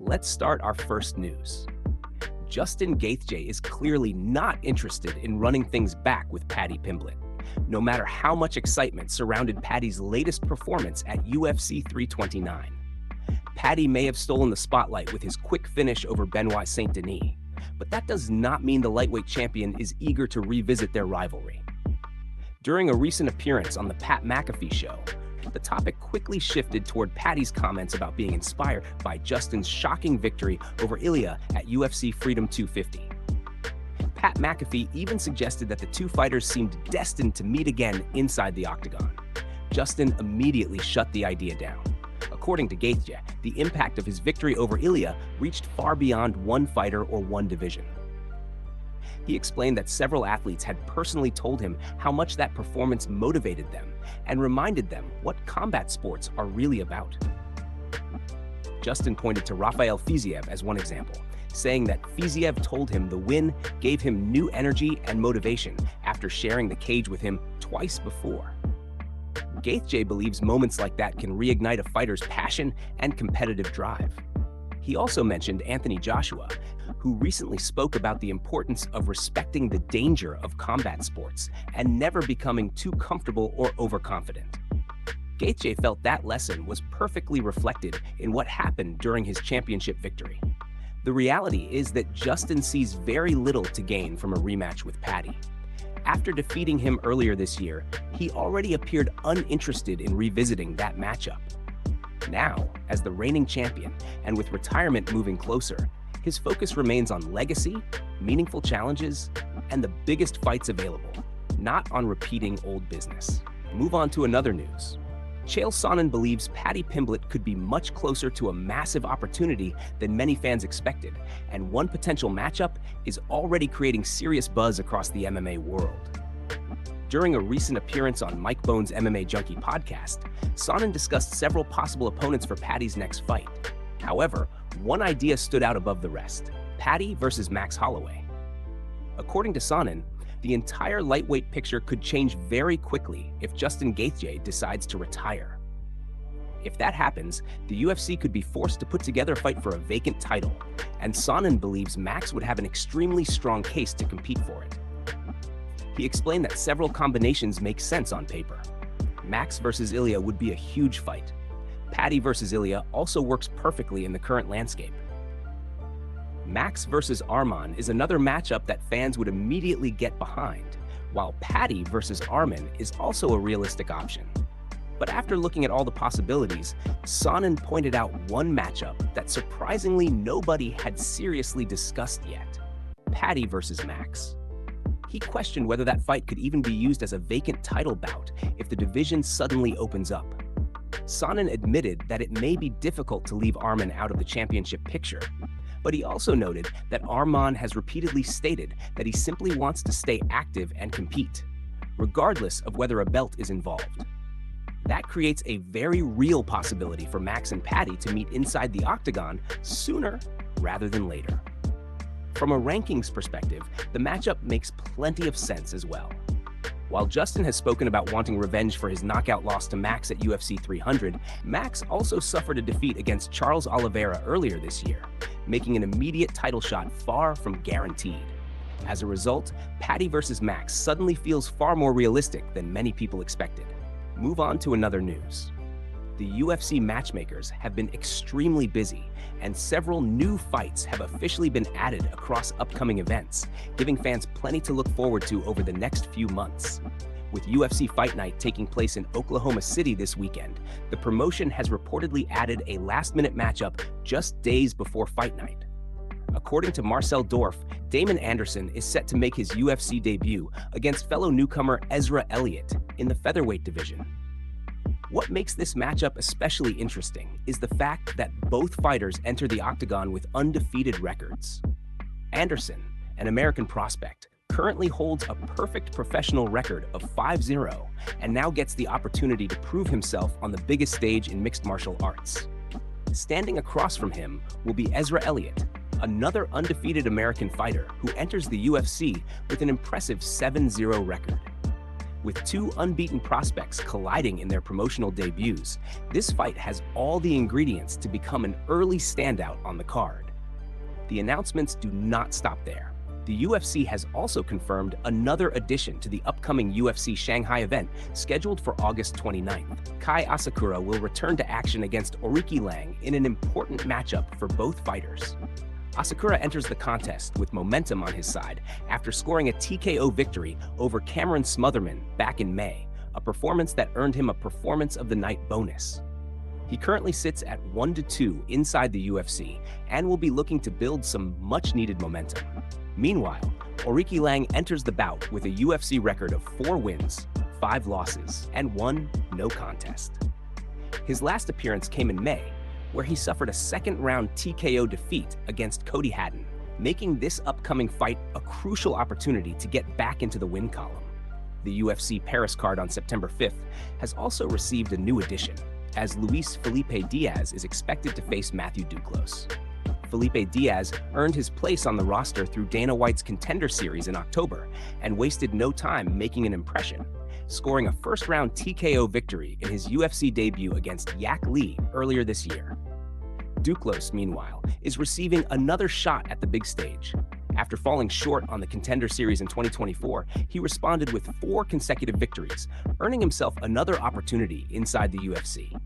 Let's start our first news. Justin Gaethje is clearly not interested in running things back with Paddy Pimblett, no matter how much excitement surrounded Paddy's latest performance at UFC 329. Paddy may have stolen the spotlight with his quick finish over Benoit Saint Denis, but that does not mean the lightweight champion is eager to revisit their rivalry. During a recent appearance on the Pat McAfee show, the topic quickly shifted toward Paddy's comments about being inspired by Justin's shocking victory over Ilya at UFC Freedom 250. Pat McAfee even suggested that the two fighters seemed destined to meet again inside the octagon. Justin immediately shut the idea down. According to Gaethje, the impact of his victory over Ilya reached far beyond one fighter or one division. He explained that several athletes had personally told him how much that performance motivated them and reminded them what combat sports are really about. Justin pointed to Rafael Fiziev as one example, saying that Fiziev told him the win gave him new energy and motivation after sharing the cage with him twice before. Gaethje believes moments like that can reignite a fighter's passion and competitive drive. He also mentioned Anthony Joshua, who recently spoke about the importance of respecting the danger of combat sports and never becoming too comfortable or overconfident. Gaethje felt that lesson was perfectly reflected in what happened during his championship victory. The reality is that Justin sees very little to gain from a rematch with Paddy. After defeating him earlier this year, he already appeared uninterested in revisiting that matchup. Now, as the reigning champion, and with retirement moving closer, his focus remains on legacy, meaningful challenges, and the biggest fights available, not on repeating old business. Move on to another news. Chael Sonnen believes Paddy Pimblett could be much closer to a massive opportunity than many fans expected, and one potential matchup is already creating serious buzz across the MMA world. During a recent appearance on Mike Bone's MMA Junkie podcast, Sonnen discussed several possible opponents for Paddy's next fight. However, one idea stood out above the rest: Paddy versus Max Holloway. According to Sonnen, the entire lightweight picture could change very quickly if Justin Gaethje decides to retire. If that happens, the UFC could be forced to put together a fight for a vacant title, and Sonnen believes Max would have an extremely strong case to compete for it. He explained that several combinations make sense on paper. Max versus Ilya would be a huge fight. Paddy versus Ilya also works perfectly in the current landscape. Max versus Arman is another matchup that fans would immediately get behind, while Paddy versus Arman is also a realistic option. But after looking at all the possibilities, Sonnen pointed out one matchup that surprisingly nobody had seriously discussed yet: Paddy versus Max. He questioned whether that fight could even be used as a vacant title bout if the division suddenly opens up. Sonnen admitted that it may be difficult to leave Arman out of the championship picture, but he also noted that Arman has repeatedly stated that he simply wants to stay active and compete, regardless of whether a belt is involved. That creates a very real possibility for Max and Paddy to meet inside the octagon sooner rather than later. From a rankings perspective, the matchup makes plenty of sense as well. While Justin has spoken about wanting revenge for his knockout loss to Max at UFC 300, Max also suffered a defeat against Charles Oliveira earlier this year, making an immediate title shot far from guaranteed. As a result, Paddy versus Max suddenly feels far more realistic than many people expected. Move on to another news. The UFC matchmakers have been extremely busy, and several new fights have officially been added across upcoming events, giving fans plenty to look forward to over the next few months. With UFC Fight Night taking place in Oklahoma City this weekend, the promotion has reportedly added a last-minute matchup just days before Fight Night. According to Marcel Dorff, Damon Anderson is set to make his UFC debut against fellow newcomer Ezra Elliott in the featherweight division. What makes this matchup especially interesting is the fact that both fighters enter the octagon with undefeated records. Anderson, an American prospect, currently holds a perfect professional record of 5-0 and now gets the opportunity to prove himself on the biggest stage in mixed martial arts. Standing across from him will be Ezra Elliott, another undefeated American fighter who enters the UFC with an impressive 7-0 record. With two unbeaten prospects colliding in their promotional debuts, this fight has all the ingredients to become an early standout on the card. The announcements do not stop there. The UFC has also confirmed another addition to the upcoming UFC Shanghai event scheduled for August 29th. Kai Asakura will return to action against Oriki Lang in an important matchup for both fighters. Asakura enters the contest with momentum on his side after scoring a TKO victory over Cameron Smotherman back in May, a performance that earned him a Performance of the Night bonus. He currently sits at 1-2 inside the UFC and will be looking to build some much-needed momentum. Meanwhile, Oriki Lang enters the bout with a UFC record of 4 wins, 5 losses, and 1 no contest. His last appearance came in May, where he suffered a second-round TKO defeat against Cody Haddon, making this upcoming fight a crucial opportunity to get back into the win column. The UFC Paris card on September 5th has also received a new addition, as Luis Felipe Diaz is expected to face Matthew Duclos. Felipe Diaz earned his place on the roster through Dana White's Contender Series in October and wasted no time making an impression, scoring a first-round TKO victory in his UFC debut against Yak Lee earlier this year. Duclos, meanwhile, is receiving another shot at the big stage. After falling short on the Contender Series in 2024, he responded with 4 consecutive victories, earning himself another opportunity inside the UFC.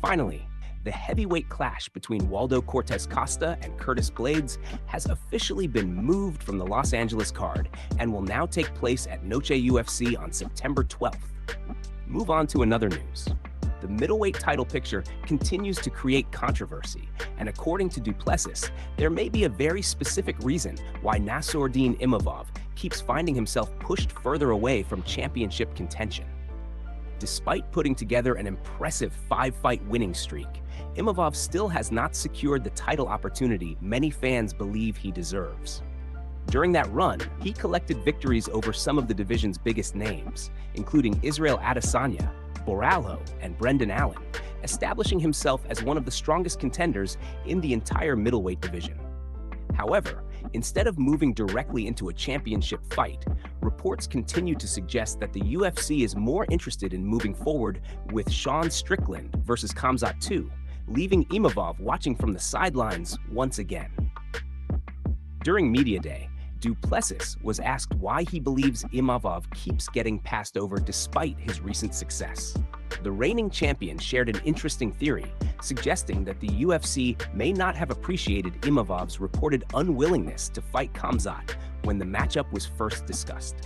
Finally, the heavyweight clash between Waldo Cortez Costa and Curtis Blades has officially been moved from the Los Angeles card and will now take place at Noche UFC on September 12th. Move on to another news. The middleweight title picture continues to create controversy, and according to Duplessis, there may be a very specific reason why Nassourdine Imavov keeps finding himself pushed further away from championship contention. Despite putting together an impressive 5-fight winning streak, Imavov still has not secured the title opportunity many fans believe he deserves. During that run, he collected victories over some of the division's biggest names, including Israel Adesanya, Boralho, and Brendan Allen, establishing himself as one of the strongest contenders in the entire middleweight division. However, instead of moving directly into a championship fight, reports continue to suggest that the UFC is more interested in moving forward with Sean Strickland versus Khamzat 2, leaving Imavov watching from the sidelines once again. During Media Day, Duplessis was asked why he believes Imavov keeps getting passed over despite his recent success. The reigning champion shared an interesting theory, suggesting that the UFC may not have appreciated Imavov's reported unwillingness to fight Khamzat when the matchup was first discussed.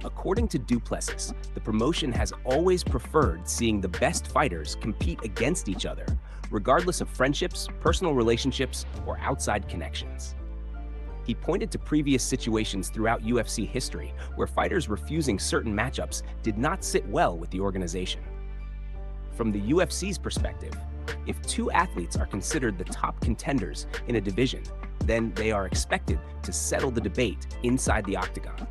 According to Duplessis, the promotion has always preferred seeing the best fighters compete against each other, regardless of friendships, personal relationships, or outside connections. He pointed to previous situations throughout UFC history where fighters refusing certain matchups did not sit well with the organization. From the UFC's perspective, if 2 athletes are considered the top contenders in a division, then they are expected to settle the debate inside the octagon.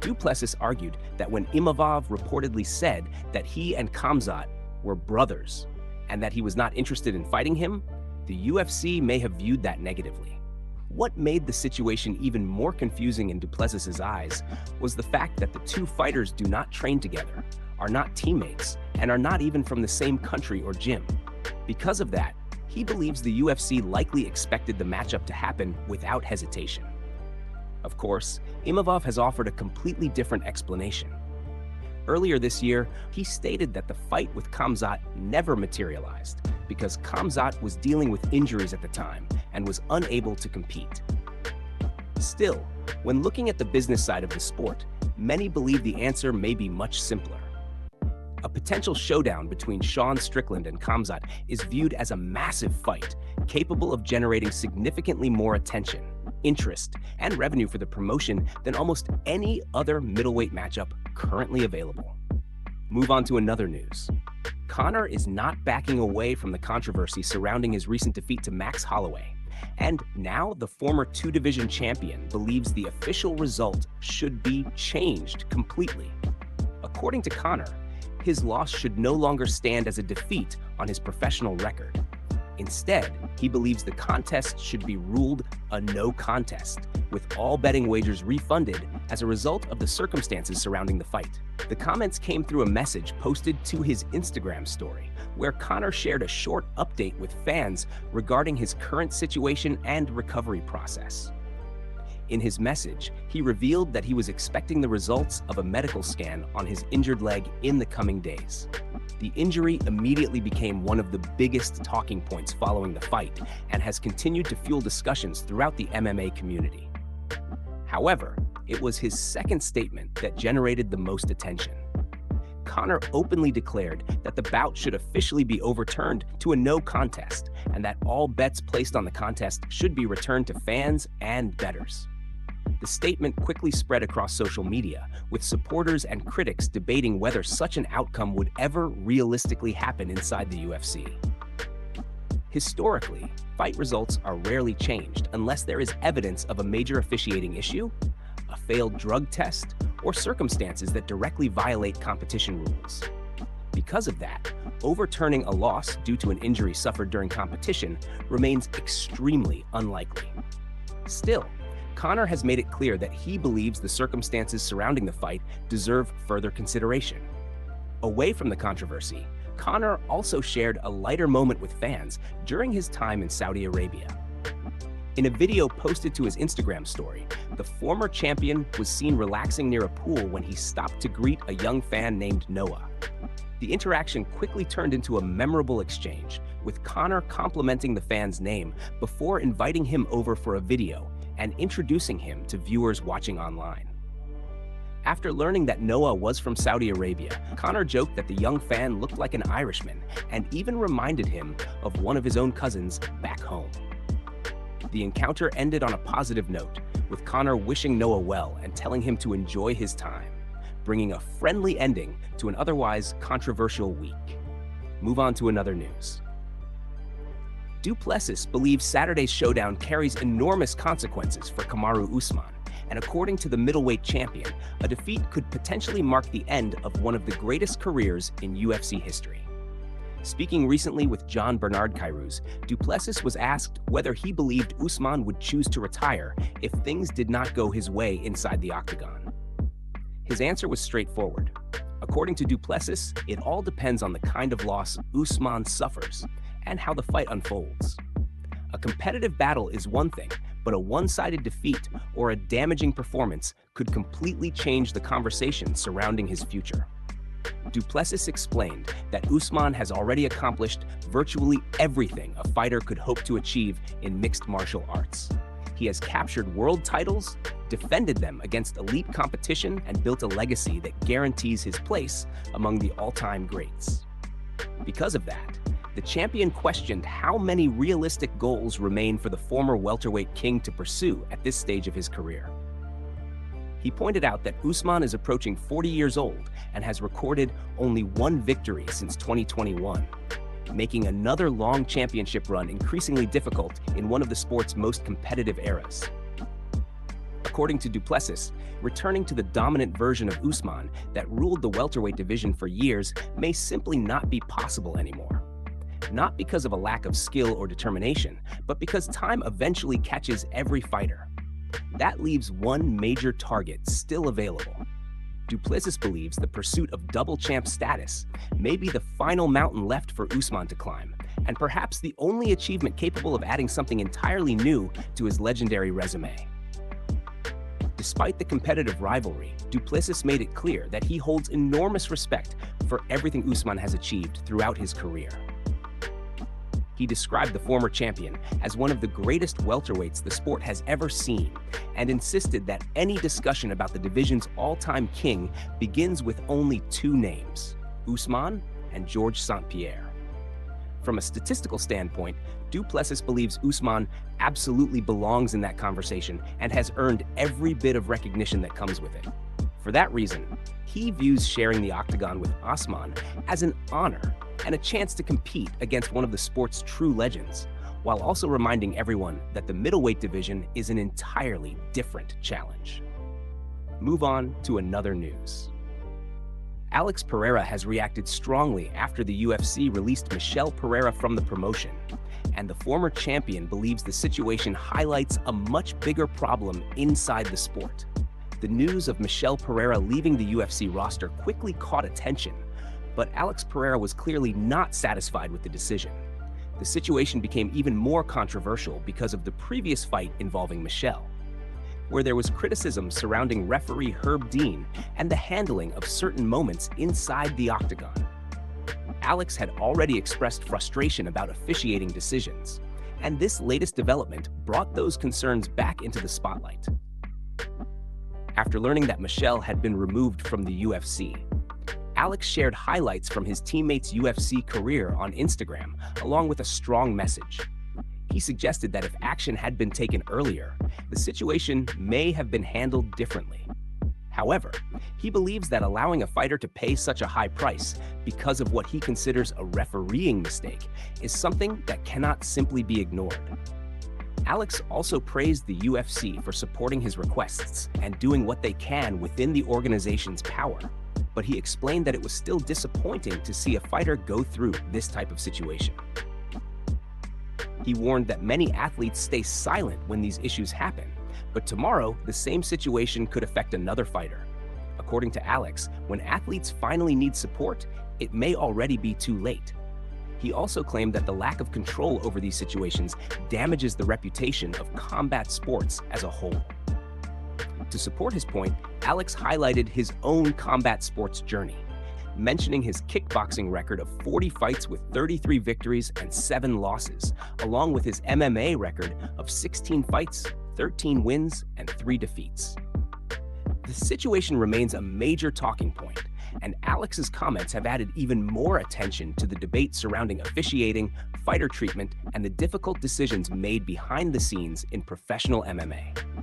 Duplessis argued that when Imavov reportedly said that he and Khamzat were brothers and that he was not interested in fighting him, the UFC may have viewed that negatively. What made the situation even more confusing in Duplessis's eyes was the fact that the 2 fighters do not train together, are not teammates, and are not even from the same country or gym. Because of that, he believes the UFC likely expected the matchup to happen without hesitation. Of course, Imavov has offered a completely different explanation. Earlier this year, he stated that the fight with Khamzat never materialized because Khamzat was dealing with injuries at the time and was unable to compete. Still, when looking at the business side of the sport, many believe the answer may be much simpler. A potential showdown between Sean Strickland and Khamzat is viewed as a massive fight, capable of generating significantly more attention, interest, and revenue for the promotion than almost any other middleweight matchup currently available. Move on to another news. Conor is not backing away from the controversy surrounding his recent defeat to Max Holloway, and now the former 2-division champion believes the official result should be changed completely. According to Conor, his loss should no longer stand as a defeat on his professional record. Instead, he believes the contest should be ruled a no contest, with all betting wagers refunded as a result of the circumstances surrounding the fight. The comments came through a message posted to his Instagram story, where Conor shared a short update with fans regarding his current situation and recovery process. In his message, he revealed that he was expecting the results of a medical scan on his injured leg in the coming days. The injury immediately became one of the biggest talking points following the fight and has continued to fuel discussions throughout the MMA community. However, it was his second statement that generated the most attention. Conor openly declared that the bout should officially be overturned to a no contest and that all bets placed on the contest should be returned to fans and bettors. The statement quickly spread across social media, with supporters and critics debating whether such an outcome would ever realistically happen inside the UFC. Historically, fight results are rarely changed unless there is evidence of a major officiating issue, a failed drug test, or circumstances that directly violate competition rules. Because of that, overturning a loss due to an injury suffered during competition remains extremely unlikely. Still, Conor has made it clear that he believes the circumstances surrounding the fight deserve further consideration. Away from the controversy, Conor also shared a lighter moment with fans during his time in Saudi Arabia. In a video posted to his Instagram story, the former champion was seen relaxing near a pool when he stopped to greet a young fan named Noah. The interaction quickly turned into a memorable exchange, with Conor complimenting the fan's name before inviting him over for a video and introducing him to viewers watching online. After learning that Noah was from Saudi Arabia, Conor joked that the young fan looked like an Irishman and even reminded him of one of his own cousins back home. The encounter ended on a positive note, with Conor wishing Noah well and telling him to enjoy his time, bringing a friendly ending to an otherwise controversial week. Move on to another news. Du Plessis believes Saturday's showdown carries enormous consequences for Kamaru Usman, and according to the middleweight champion, a defeat could potentially mark the end of one of the greatest careers in UFC history. Speaking recently with John Bernard Kairouz, Du Plessis was asked whether he believed Usman would choose to retire if things did not go his way inside the octagon. His answer was straightforward. According to Du Plessis, it all depends on the kind of loss Usman suffers and how the fight unfolds. A competitive battle is one thing, but a one-sided defeat or a damaging performance could completely change the conversation surrounding his future. Du Plessis explained that Usman has already accomplished virtually everything a fighter could hope to achieve in mixed martial arts. He has captured world titles, defended them against elite competition, and built a legacy that guarantees his place among the all-time greats. Because of that, the champion questioned how many realistic goals remain for the former welterweight king to pursue at this stage of his career. He pointed out that Usman is approaching 40 years old and has recorded only one victory since 2021, making another long championship run increasingly difficult in one of the sport's most competitive eras. According to Du Plessis, returning to the dominant version of Usman that ruled the welterweight division for years may simply not be possible anymore. Not because of a lack of skill or determination, but because time eventually catches every fighter. That leaves one major target still available. Du Plessis believes the pursuit of double champ status may be the final mountain left for Usman to climb, and perhaps the only achievement capable of adding something entirely new to his legendary resume. Despite the competitive rivalry, Du Plessis made it clear that he holds enormous respect for everything Usman has achieved throughout his career. He described the former champion as one of the greatest welterweights the sport has ever seen, and insisted that any discussion about the division's all-time king begins with only two names, Usman and Georges St-Pierre. From a statistical standpoint, Du Plessis believes Usman absolutely belongs in that conversation and has earned every bit of recognition that comes with it. For that reason, he views sharing the octagon with Usman as an honor and a chance to compete against one of the sport's true legends, while also reminding everyone that the middleweight division is an entirely different challenge. Move on to another news. Alex Pereira has reacted strongly after the UFC released Michel Pereira from the promotion, and the former champion believes the situation highlights a much bigger problem inside the sport. The news of Michel Pereira leaving the UFC roster quickly caught attention, but Alex Pereira was clearly not satisfied with the decision. The situation became even more controversial because of the previous fight involving Michel, where there was criticism surrounding referee Herb Dean and the handling of certain moments inside the octagon. Alex had already expressed frustration about officiating decisions, and this latest development brought those concerns back into the spotlight. After learning that Michel had been removed from the UFC, Alex shared highlights from his teammate's UFC career on Instagram, along with a strong message. He suggested that if action had been taken earlier, the situation may have been handled differently. However, he believes that allowing a fighter to pay such a high price because of what he considers a refereeing mistake is something that cannot simply be ignored. Alex also praised the UFC for supporting his requests and doing what they can within the organization's power, but he explained that it was still disappointing to see a fighter go through this type of situation. He warned that many athletes stay silent when these issues happen, but tomorrow the same situation could affect another fighter. According to Alex, when athletes finally need support, it may already be too late. He also claimed that the lack of control over these situations damages the reputation of combat sports as a whole. To support his point, Alex highlighted his own combat sports journey, mentioning his kickboxing record of 40 fights with 33 victories and 7 losses, along with his MMA record of 16 fights, 13 wins, and 3 defeats. The situation remains a major talking point, and Alex's comments have added even more attention to the debate surrounding officiating, fighter treatment, and the difficult decisions made behind the scenes in professional MMA.